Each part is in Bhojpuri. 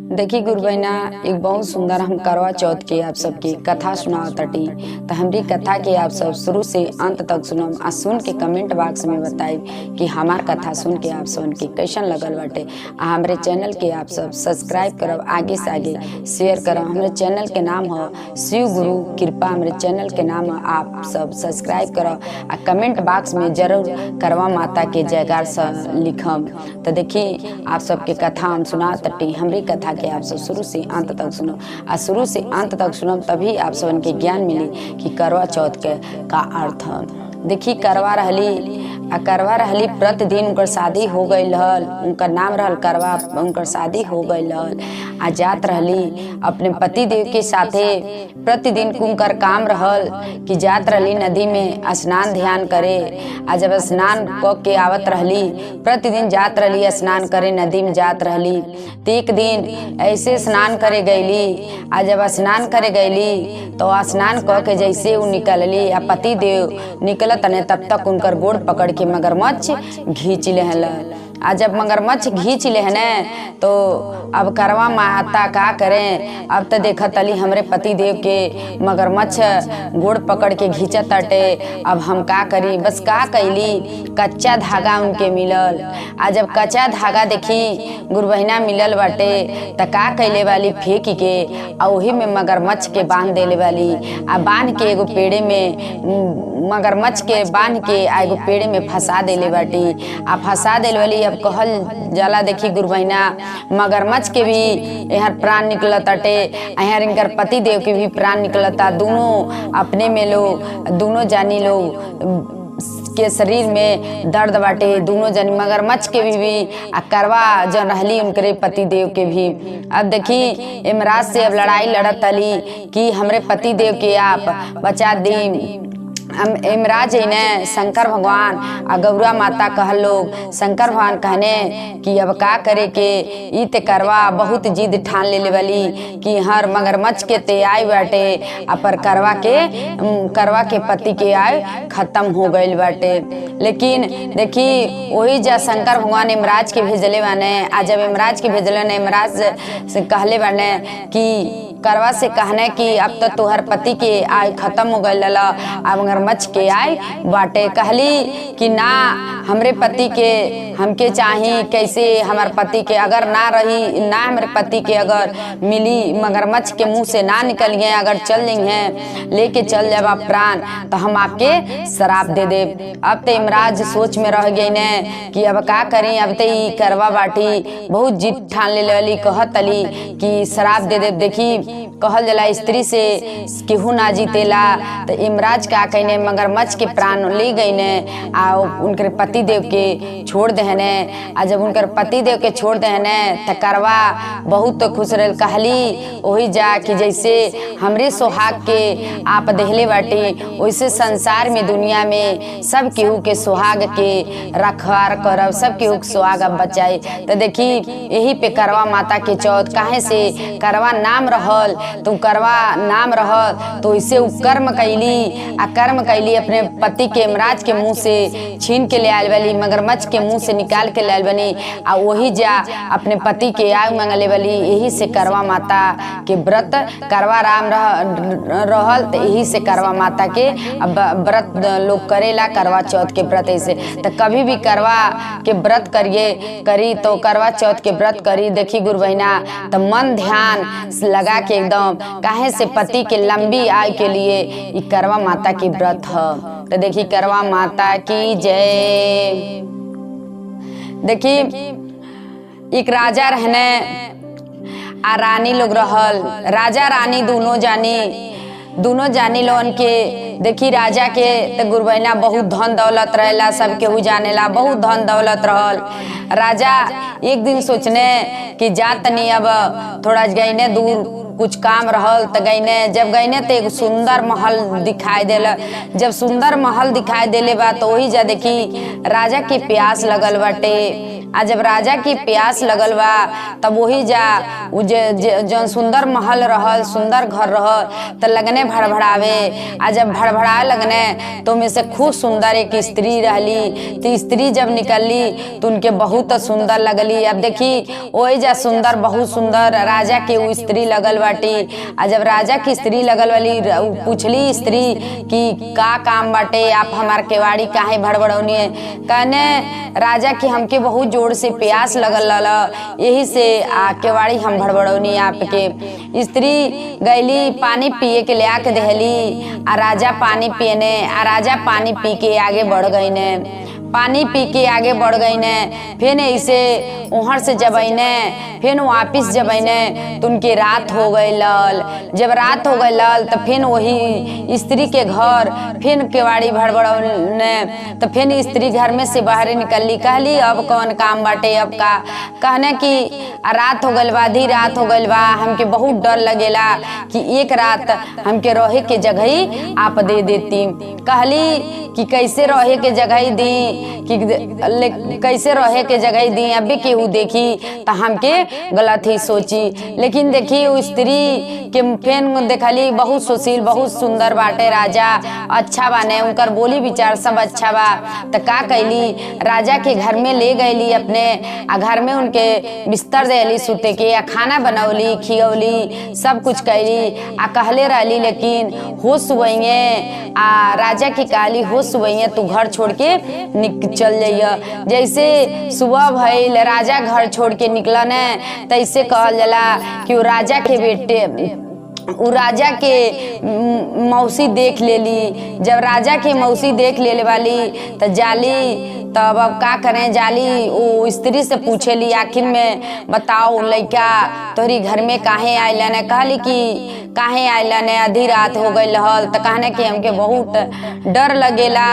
देखी गुरु बहना, एक बहुत सुंदर हम करवा चौथ के आप सबके कथा सुनाओ तटी। तो हमारी कथा के आप सब शुरू से अंत तक सुनम आ सुन के कमेंट बॉक्स में बताई कि हमार कथा सुन के आप सब के कैसन लगल बाटे। आ हमारे चैनल के आप सब सब्सक्राइब करब, आगे से आगे शेयर करब। हमारे चैनल के नाम है शिव गुरु कृपा। हमारे चैनल के नाम है, आप सब सब्सक्राइब करब आ कमेंट बॉक्स में जरूर करवा माता के जयकार से लिखम। तो देखी आप सबके कथा हम सुना तटी। हमारी कथा के आप सब शुरू से अंत तक सुनो आ शुरू से अंत तक सुनो, तभी आप सबन के ज्ञान मिली कि करवा चौथ के का अर्थ है। देखी करवा रहली प्रतिदिन उनकर शादी हो गई हल, उनकर नाम रहल करवा, उनकर शादी हो गई हल। आ जात रहली अपने पति देव के साथे। प्रतिदिन उनकर काम रहल कि जात रहली नदी में स्नान ध्यान करे। आ जब स्नान क के आवत रहली, प्रतिदिन जात रहली स्नान करे, नदी में जात रहली। तो एक दिन ऐसे स्नान करे गईली। आ जब स्नान करे गईली तो स्नान क के जैसे वो निकलली आ पति देव निकलत ने, तब तक उनकर गोड़ पकड़ के मगरमच्छ घींच लेहल। आ जब मगरमच्छ घींच लेहने तो अब करवा माता का करें। अब तो देखत अली हमरे पति देव के मगरमच्छ गोड़ पकड़ के घींचत अटे। अब हम का करी, बस का कैली, कच्चा धागा उनके मिलल। आ जब कच्चा धागा देखी गुरु बहिना मिलल बाटे त का कैले वाली फेंक के आ वही में मगरमच्छ के बांध देले वाली। आ बांध के एगो पेड़े में मगरमच्छ के बांध के आ एगो पेड़े में फंसा देले बाटी। आ फंसा देले वाली। अब कहल जाला देखी गुरु बहिना, मगरमच्छ के भी यहाँ प्राण निकलत अटे, यहाँ इनकर पति देव के भी प्राण निकलता। दोनों अपने में लो, दोनों जानी लो के शरीर में दर्द बाटे, दोनों जन मगरमच्छ के भी आ करवा जन रहली उनके पति देव के भी। अब देखी यमराज से अब लड़ाई लड़त अली कि हमरे पति देव के आप बचा दी। यमराज ने शंकर भगवान आ गौरा माता कहल लोग। शंकर भगवान कहने कि अब का करे के, ई ते करवा बहुत जिद ठान ले वाली कि हर मगरमच्छ के ते आय बाटे। आ पर करवा के पति के आय खत्म हो गई बाटे। लेकिन देखी वही जा शंकर भगवान यमराज के भेजले बाने। आ जब यमराज के भेजले ने, यमराज से कहले बाने कि करवा से कहने कि अब तो तुहर पति के आय खत्म हो गई लला, अब मगरमच्छ के आय बाटे। कहली कि ना, हमरे पति के हमके चाही, कैसे हमार पति के अगर ना रही, ना हमारे पति के अगर मिली, मगरमच्छ के मुंह से ना निकल गए, अगर चल लेंगे लेके चल जाब आप प्राण, तो हम आपके श्राप दे दे। अब तो यमराज सोच में रह गई ने कि अब का करें। अब तो ई करवा बाटी बहुत जिद ठान ले वाली, कहत अली कि श्राप दे दे। देखी कहल जला स्त्री से केहू ना जीतेला। तो यमराज का कहने मगरमच्छ के प्राण ले गई ने आ उनके पति देव के छोड़ देने। आ जब उनकर पति देव के छोड़ देने तो करवा बहुत खुश रह। कहली वही जा कि जैसे हमरे सुहाग के आप देहले बाटी, वैसे संसार में दुनिया में सब केहू के सुहाग के रखवार करब, सब केहू के सुहाग अब बचाई। तो देखी यही पे करवा माता के चौथ काहे से करवा नाम रहल। तो करवा नाम रहल तो इसे कर्म कैली। आ कर्म कैली अपने पति के यमराज के मुंह से छीन के ले आयल वाली, मगरमच्छ के मुंह से निकाल के ले आयल बनी। आ वही जा अपने पति के आयु मंगले वाली। यही से करवा माता के व्रत करवा राम रहल। तो यही से करवा माता के व्रत लोग करेला, करवा चौथ के व्रत। ऐसे तो कभी भी करवा के व्रत करी तो करवा चौथ के व्रत करी। देखी गुरु बहिना, तो मन ध्यान लगा के एकदम, काहे से पति के लंबी आयु के लिए ये करवा माता की व्रत है। तो देखी करवा माता की जय। देखी एक राजा रहने आ रानी लोग रहल। राजा रानी दोनों जानी लोगन के। देखी राजा के तो गुरु बहिना बहुत धन दौलत रहेला, सब केहू जानेला, बहुत धन दौलत रहल। राजा एक दिन सोचने कि जा तनी अब थोड़ा गईने दूर कुछ काम रहल। तो गईने जब गईने तो एक सुंदर महल दिखाई देला। जब सुंदर महल दिखाई देले बा तो वही जा देखी राजा के प्यास लगल बाटे। आ जब राजा की प्यास लगल बा तब वही जा जौन सुंदर महल रहल, सुंदर घर रहल, तो लगने भड़भड़ावे। आ जब भड़भड़ा लगने तो में से खूब सुंदर एक स्त्री रहली। तो स्त्री जब निकलली तो उनके बहुत सुंदर लगली। अब देखी वही जा सुंदर, बहुत सुंदर राजा के वो स्त्री लगल बाटी। आ जब राजा की स्त्री लगल वाली पूछली स्त्री कि का काम बाटे, आप हमार केवाड़ी काहे भड़बड़ौनी है? कहने राजा की हमके बहुत जोर से प्यास लगल यही से केवाड़ी हम भड़बड़ौनी आपके। स्त्री गईली पानी पिए के लिया के देहली। आ राजा पानी पियने, आ राजा पानी पी के आगे बढ़ गई ने, पानी पी के आगे बढ़ गई ने। फिर इसे उहर से जब ने फिर वापिस जब ने तो उनकी रात हो गई लल। जब रात हो गई लल तो फिर वही स्त्री के घर फिर केवाड़ी भड़बड़ने। तो फिर स्त्री घर में से बाहर निकलली। कहली अब कौन काम बाटे, अब का? कहने की रात हो गई बा, आधी रात हो गई बा, हमके बहुत डर लगेला कि एक रात हमके रहे के जगह आप दे देती। कहली कि कैसे रहे के जगह दी, कि कैसे रहे के जगह दी, अभी केहू देखी तो हमके गलत ही सोची। लेकिन देखी वो स्त्री के फेन देखली बहुत सुशील, बहुत सुंदर बाटे राजा, अच्छा बाने, उनकर बोली विचार सब अच्छा बा। तो का कैली, राजा के घर में ले गईली अपने, आ घर में उनके बिस्तर देली सुते के, आ खाना बनौली, खियौली, सब कुछ कैली। आ कहले रहली लेकिन होश हुए आ राजा की कहली होश हुए तू घर छोड़ के चल जाइया। जैसे सुबह भइल राजा घर छोड़ के निकला न, तैसे कहल जाला कि वो राजा के बेटे उ राजा के मौसी देख लेली। जब राजा के मौसी देख ले वाली तो जाली, तब अब का करें, जाली वो स्त्री से पूछेली आखिर में बताओ लड़का तोहरी घर में काहे आइलन है? कहली कि काहे आइलन है, आधी रात हो गई रहल। तो कहने कि हमके बहुत डर लगेला।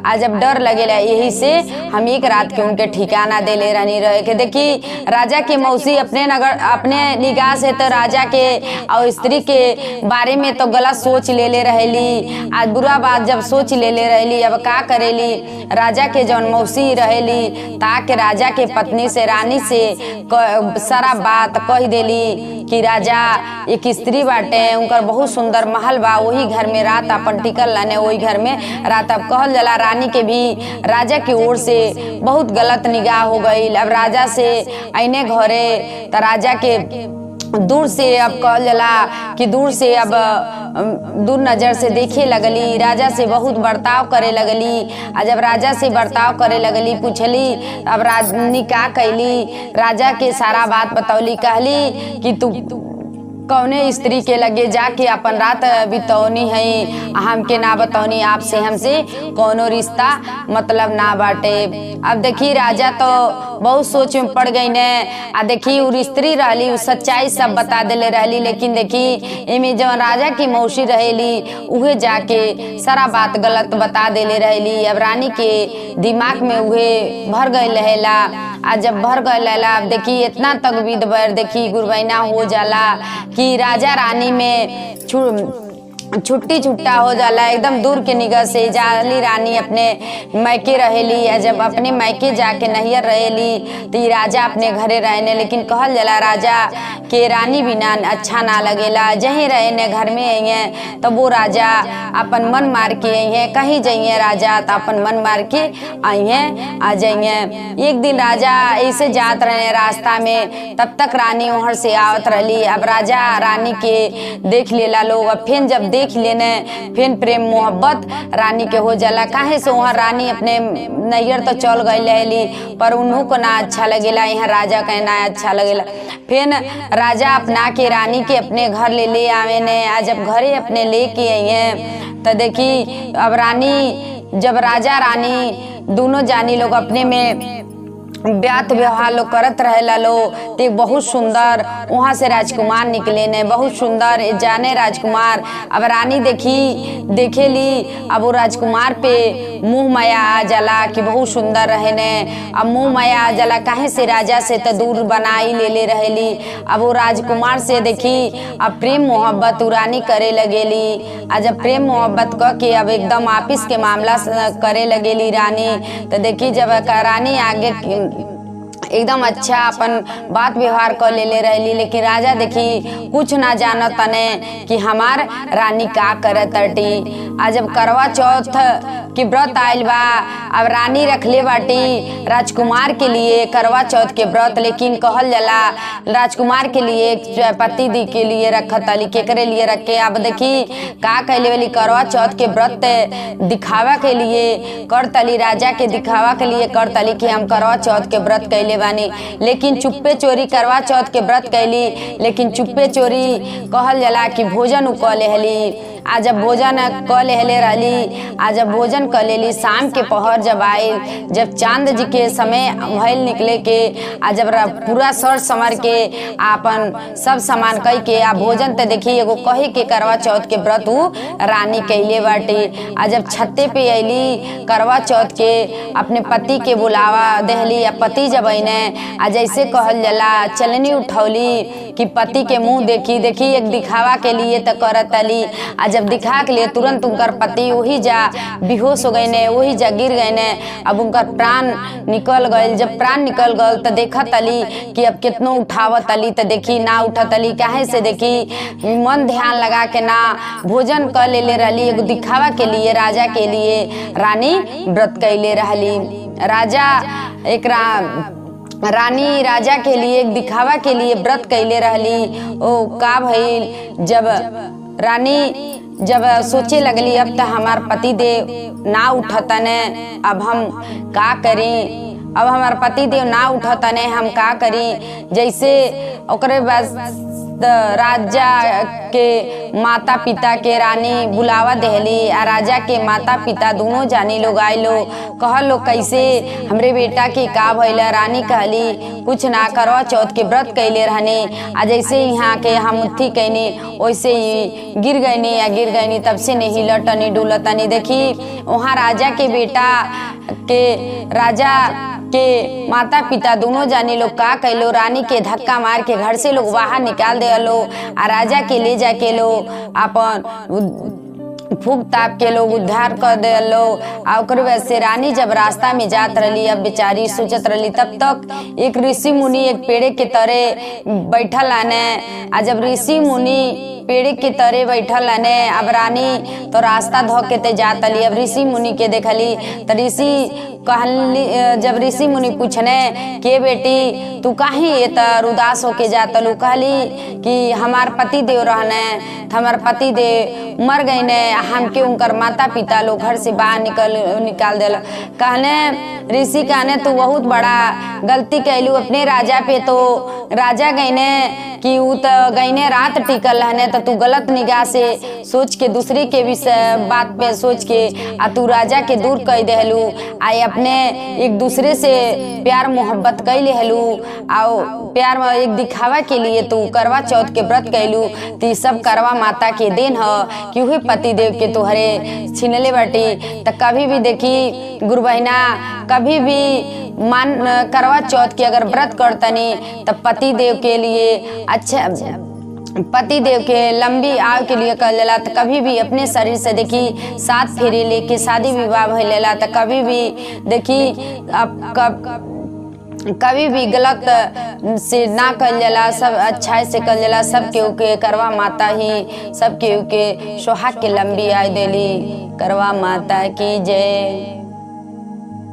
आ जब डर लगेला यही से हम एक रात के उनके ठिकाना दे ले रहनी रहे के। देखी राजा की मौसी अपने नगर अपने निगाह से तो राजा के और स्त्री के बारे में तो गलत सोच ले रहली। आज बुरा बात जब सोच ले रहली, अब का करेली, राजा के जौन मौसी रहेली ताकि राजा के पत्नी से, रानी से सारा बात कह देली कि राजा एक स्त्री बाटे, उनकर बहुत सुंदर महल बा, वही घर में रात अपन टिकल लाने, वही घर में रात। अब कहल जाला रानी के भी राजा की ओर से बहुत गलत निगाह हो गई। अब राजा से आईने घरे तो राजा के दूर से, अब कहल जाला कि दूर से अब दूर नजर से देखे लगली, राजा से बहुत बर्ताव करे लगली। आ जब राजा से बर्ताव करे लगली पूछली, अब रानी का कैली, राजा के सारा बात बतौली। कहली कि तू कौने स्त्री के लगे जाके अपन रात बितौनी है, हमके ना बतौनी, आपसे हमसे कौनो रिश्ता मतलब ना बाटे। अब देखी राजा तो बहुत सोच में पड़ गई ने। आ देखी उ स्त्री रहली, उ सच्चाई सब बता देले रहली। लेकिन देखी इमे जो राजा की मौसी रहेली उहे जाके सारा बात गलत बता देले रहली। अब रानी के दिमाग में उहे भर गई रहेला। आ जब भर गए लैला, अब देखी इतना तक विधवर देखी गुरबैना हो जाला कि राजा रानी में छुट्टी छुट्टा हो जाला, एकदम दूर के निगाह से जाली रानी अपने मैके रहेली। जब अपने मैके जाके नैहर रहेली तो राजा अपने घरे रहने। लेकिन कहल जाला राजा के रानी बिना अच्छा ना लगेला, जहीं रहने घर में आई तो वो राजा अपन मन मार के आई है, कहीं जाइए राजा तो अपन मन मार के आई है आ जाइए। एक दिन राजा ऐसे जात रहे रास्ता में, तब तक रानी वहाँ से आवत रही। अब राजा रानी के देख लेला लोग। अब फिर जब देख लेने फिर प्रेम मोहब्बत रानी के हो जाला। काहे से वहाँ रानी अपने नैहर तो चल गई रहली, पर उन्हों को ना अच्छा लगेला, यहाँ राजा का ना अच्छा लगेला। फिर राजा अपना के रानी के अपने घर ले आवे ने। जब घरे अपने लेके आई है तो देखी अब रानी, जब राजा रानी दोनों जानी लोग अपने में ब्यात व्यवहार लोग करत रहेला लो, तो बहुत सुंदर वहाँ से राजकुमार निकले ने, बहुत सुंदर जाने राजकुमार। अब रानी देखेली, अब वो राजकुमार पे मुँह माया आ जाला कि बहुत सुंदर रहे ने। अब मुँह माया आ जाला, काहे से राजा से तो दूर बनाई ले रहेली। अब वो राजकुमार से देखी अब प्रेम मोहब्बत रानी करे लगेली। जब प्रेम मोहब्बत क के अब एकदम आपस के मामला करे लगेली रानी। तो देखी जब रानी आगे एकदम अच्छा अपन बात व्यवहार कर ले रहली। लेकिन राजा देखी कुछ ना जानो तने कि हमार रानी का करत अटी। आज जब करवा चौथ के व्रत आयल बा, अब रानी रखले बाटी राजकुमार के लिए करवा चौथ के व्रत। लेकिन कहल जाला राजकुमार के लिए पति दी के लिए रखत अली, केकरे लिए रखे। अब देखी का कहले वाली करवा चौथ के व्रत दिखावा के लिए करतली, राजा के दिखावा के लिए करतली कि हम करवा चौथ के व्रत कैले बानी। लेकिन चुप्पे चोरी करवा चौथ के व्रत कैली, लेकिन चुप्पे चोरी कहल जाला कि भोजन क लेहली। आज जब भोजन क लेहले रहली, आज जब भोजन क लेली, शाम के पहर जब आयल, जब चांद जी के समय भइल निकले के, आज जब पूरा सर समर के आपन सब सामान कई के आ भोजन ते देखी एगो कही के करवा चौथ के व्रत उ रानी कैले बाटी। आज जब छत्ते पे अली करवा चौथ के अपने पति के बुलावा देहली, या पति जब अने आज ऐसे कहल जाला चलनी उठौली कि पति के मुंह देखी देखी एक दिखावा के लिए तो करत अली। आज जब दिखा के लिए तुरंत उनकर पति वही जा बेहोश हो गए ने, वही जा गिर गए ने। अब उनकर प्राण निकल गए। जब प्राण निकल गए तो देखत अली कि अब कितनो उठावत अली तो देखी ना उठत अली। काहे से देखी मन ध्यान लगा के ना भोजन कर ले रहली, एगो दिखावा के लिए राजा के लिए रानी व्रत कैले रहली। राजा एक रानी राजा के लिए एक दिखावा के लिए व्रत कैले रहली। ओ का भइल, जब रानी जब सोचे लगली अब तो हमार पति देव ना उठतने, अब हम का करी, अब हमार पति देव ना उठतने हम का करी। जैसे ओकरे बाद राजा के माता पिता के रानी बुलावा देहली, आ राजा के माता पिता दोनों जानी लोग आए लो। कहल लो कैसे हमरे बेटा के का भइला। रानी कहली कुछ ना, करवा चौथ के व्रत कैले रहनी, आ जैसे यहाँ के हम उत्थी कैनी वैसे ही गिर गईनी, या गिर गईनी तब से नहीं हिलटनी डुलतनी। देखी वहाँ राजा के बेटा के राजा के माता पिता दोनों जानी लोग का कैलो, रानी के धक्का मार के घर से लोग बाहर निकाल दे लो, आ राजा के ले जाके लो अपन फूक ताप के लोग उद्धार कर दे लो। और वैसे रानी जब रास्ता में जात रही, अब बेचारी सोचत रही, तब तक एक ऋषि मुनि एक पेड़े के तरे बैठल आने। आ जब ऋषि मुनि पेड़ के तरे बैठल आने, अब रानी तो रास्ता धोके ते जात अली। अब ऋषि मुनि के देखली तो ऋषि कहली, जब ऋषि मुनि पूछने के बेटी तू काहे इतर उदास होके जात लू, कहली कि हमार पति देव रहने, हमार पति देव मर गए ने, हमके उनकर माता पिता लोग घर से बाहर निकाल दिल। कहने ऋषि कहने तू बहुत बड़ा गलती कैलू अपने राजा पे। तो राजा गईने कि उ तो गईने रात टिकल रहने, तो तू गलत निगाह से सोच के दूसरे के विषय बात पे सोच के आ तू राजा के दूर कर देहलू। आए अपने एक दूसरे से प्यार मोहब्बत कैले हलू, आओ प्यार में एक दिखावा के लिए तू करवा चौथ के व्रत कैलू। ती सब करवा माता के देन ह कि वही पति देव के तुहरे छीनले बाटी। तो कभी भी देखी गुरु बहिना, कभी भी मान करवा चौथ के अगर व्रत करतनी तब पति देव के लिए अच्छा, पति देव के लंबी आयु के लिए कर लेला। तो कभी भी अपने शरीर से देखी 7 फेरे लेके शादी विवाह भइल लेला। तो कभी भी देखी कभी भी गलत से ना कर लेला, सब अच्छा से कर लेला। सबके उके करवा माता ही सबके उके सुहाग के लंबी आयु देली। करवा माता की जय।